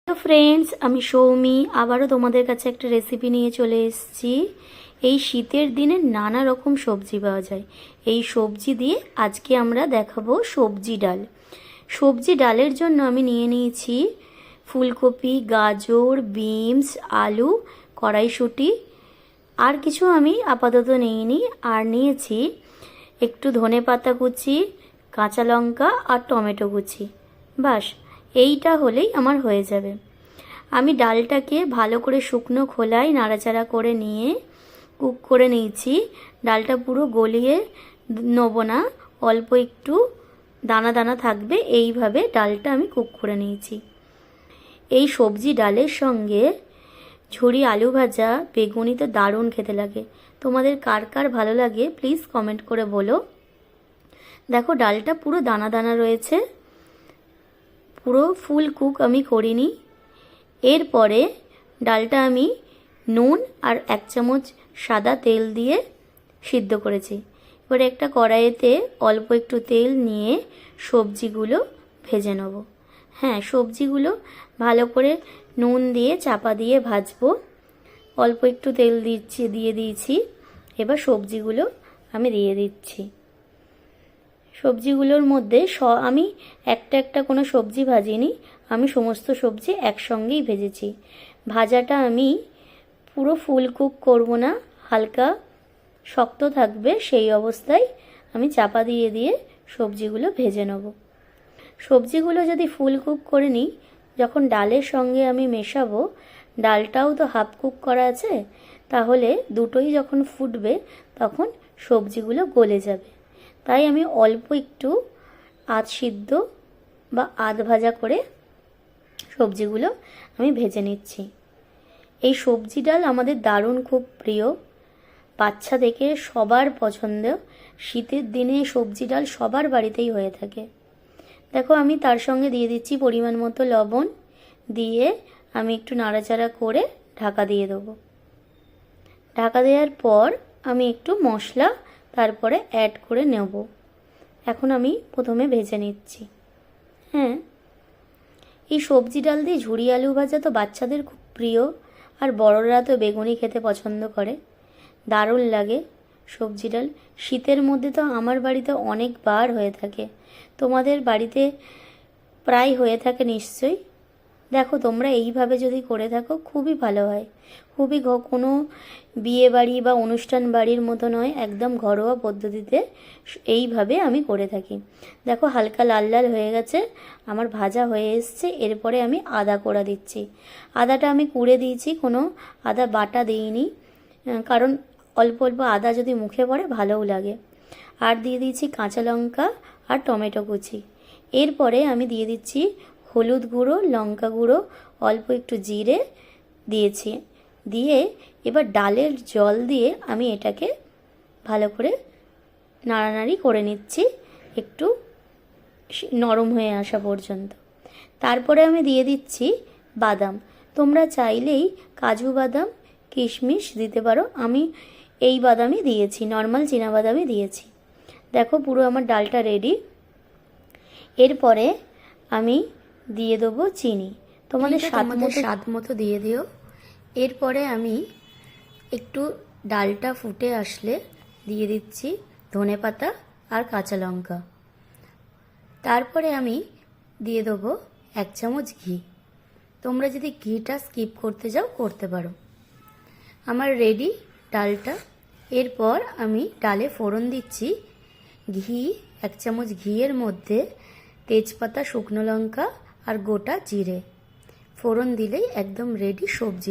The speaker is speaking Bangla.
তো ফ্রেন্ডস, আমি সৌমি আবারও তোমাদের কাছে একটা রেসিপি নিয়ে চলে এসেছি। এই শীতের দিনে নানা রকম সবজি পাওয়া যায়। এই সবজি দিয়ে আজকে আমরা দেখাবো সবজি ডাল। সবজি ডালের জন্য আমি নিয়ে নিয়েছি ফুলকপি, গাজর, বিনস, আলু, কড়াইশুঁটি, আর কিছু আমি আপাতত নিইনি। আর নিয়েছি একটু ধনেপাতা কুচি, কাঁচা লঙ্কা আর টমেটো কুচি। বাস এইটা হলেই আমার হয়ে যাবে। আমি ডালটাকে ভালো করে শুকনো খোলায় নাড়াচাড়া করে নিয়ে কুক করে নিয়েছি। ডালটা পুরো গলিয়ে নেব না, অল্প একটু দানা দানা থাকবে, এইভাবে ডালটা আমি কুক করে নিয়েছি। এই সবজি ডালের সঙ্গে ঝুরি আলু ভাজা, বেগুনি তো দারুণ খেতে লাগে। তোমাদের কার কার ভালো লাগে প্লিজ কমেন্ট করে বলো। দেখো ডালটা পুরো দানা দানা রয়েছে, পুরো ফুল কুক আমি করিনি। এরপরে ডালটা আমি নুন আর 1 চামচ সাদা তেল দিয়ে সিদ্ধ করেছি। এবারে একটা কড়াইতে অল্প একটু তেল নিয়ে সবজিগুলো ভেজে নেব। হ্যাঁ, সবজিগুলো ভালো করে নুন দিয়ে চাপা দিয়ে ভাজবো। অল্প একটু তেল দিয়ে দিয়েছি। এবার সবজিগুলো আমি দিয়ে দিচ্ছি। সবজিগুলোর মধ্যে আমি একটা একটা কোনো সবজি ভাজিনি, আমি সমস্ত সবজি একসঙ্গেই ভেজেছি। ভাজাটা আমি পুরো ফুল কুক করব না, হালকা শক্ত থাকবে, সেই অবস্থায় আমি চাপা দিয়ে দিয়ে সবজিগুলো ভেজে নেব। সবজিগুলো যদি ফুল কুক করে নিই, যখন ডালের সঙ্গে আমি মেশাবো, ডালটাও তো হাফ কুক করা আছে, তাহলে দুটোই যখন ফুটবে তখন সবজিগুলো গলে যাবে। তাই আমি অল্প একটু আধ সিদ্ধ বা আধ ভাজা করে সবজিগুলো আমি ভেজে নিচ্ছি। এই সবজি ডাল আমাদের দারুণ খুব প্রিয়, বাচ্চা থেকে সবার পছন্দ। শীতের দিনে সবজি ডাল সবার বাড়িতেই হয়ে থাকে। দেখো আমি তার সঙ্গে দিয়ে দিচ্ছি পরিমাণ মতো লবণ, দিয়ে আমি একটু নাড়াচাড়া করে ঢাকা দিয়ে দেবো। ঢাকা দেওয়ার পর আমি একটু মশলা তারপরে অ্যাড করে নেব। এখন আমি প্রথমে ভেজে নিচ্ছি। হ্যাঁ, এই সবজি ডাল দিয়ে ঝুরি আলু ভাজা তো বাচ্চাদের খুব প্রিয়, আর বড়রা তো বেগুনি খেতে পছন্দ করে। দারুণ লাগে সবজি ডাল। শীতের মধ্যে তো আমার বাড়িতে অনেকবার হয়ে থাকে, তোমাদের বাড়িতে প্রায় হয়ে থাকে নিশ্চয়ই। দেখো তোমরা এইভাবে যদি করে থাকো খুবই ভালো হয়। খুবই কোনো বিয়ে বাড়ি বা অনুষ্ঠান বাড়ির মতো নয়, একদম ঘরোয়া পদ্ধতিতে এইভাবে আমি করে থাকি। দেখো হালকা লাল লাল হয়ে গেছে, আমার ভাজা হয়ে এসছে। এরপরে আমি আদা কোড়া দিচ্ছি। আদাটা আমি কুড়ে দিয়েছি, কোনো আদা বাটা দিইনি, কারণ অল্প অল্প আদা যদি মুখে পড়ে ভালোও লাগে। আর দিয়ে দিয়েছি কাঁচা লঙ্কা আর টমেটো কুচি। এরপরে আমি দিয়ে দিচ্ছি হলুদ গুঁড়ো, লঙ্কা গুঁড়ো, অল্প একটু জিরে দিয়েছি। দিয়ে এবার ডালের জল দিয়ে আমি এটাকে ভালো করে নাড়ানাড়ি করে নিচ্ছি, একটু নরম হয়ে আসা পর্যন্ত। তারপরে আমি দিয়ে দিচ্ছি বাদাম। তোমরা চাইলেই কাজু বাদাম, কিশমিশ দিতে পারো, আমি এই বাদামই দিয়েছি, নর্মাল চীনাবাদামই দিয়েছি। দেখো পুরো আমার ডালটা রেডি। এরপরে আমি দিয়ে দেবো চিনি, তোমাদের স্বাদ মতো দিয়ে দিও। এরপরে আমি একটু ডালটা ফুটে আসলে দিয়ে দিচ্ছি ধনেপাতা আর কাঁচা লঙ্কা। তারপরে আমি দিয়ে দেবো 1 চামচ ঘি। তোমরা যদি ঘিটা স্কিপ করতে যাও করতে পারো। আমার রেডি ডালটা। এরপর আমি ডালে ফোড়ন দিচ্ছি ঘি, 1 চামচ ঘিয়ের মধ্যে তেজপাতা, শুকনো লঙ্কা আর গোটা জিরে ফোড়ন দিলেই একদম রেডি সবজি।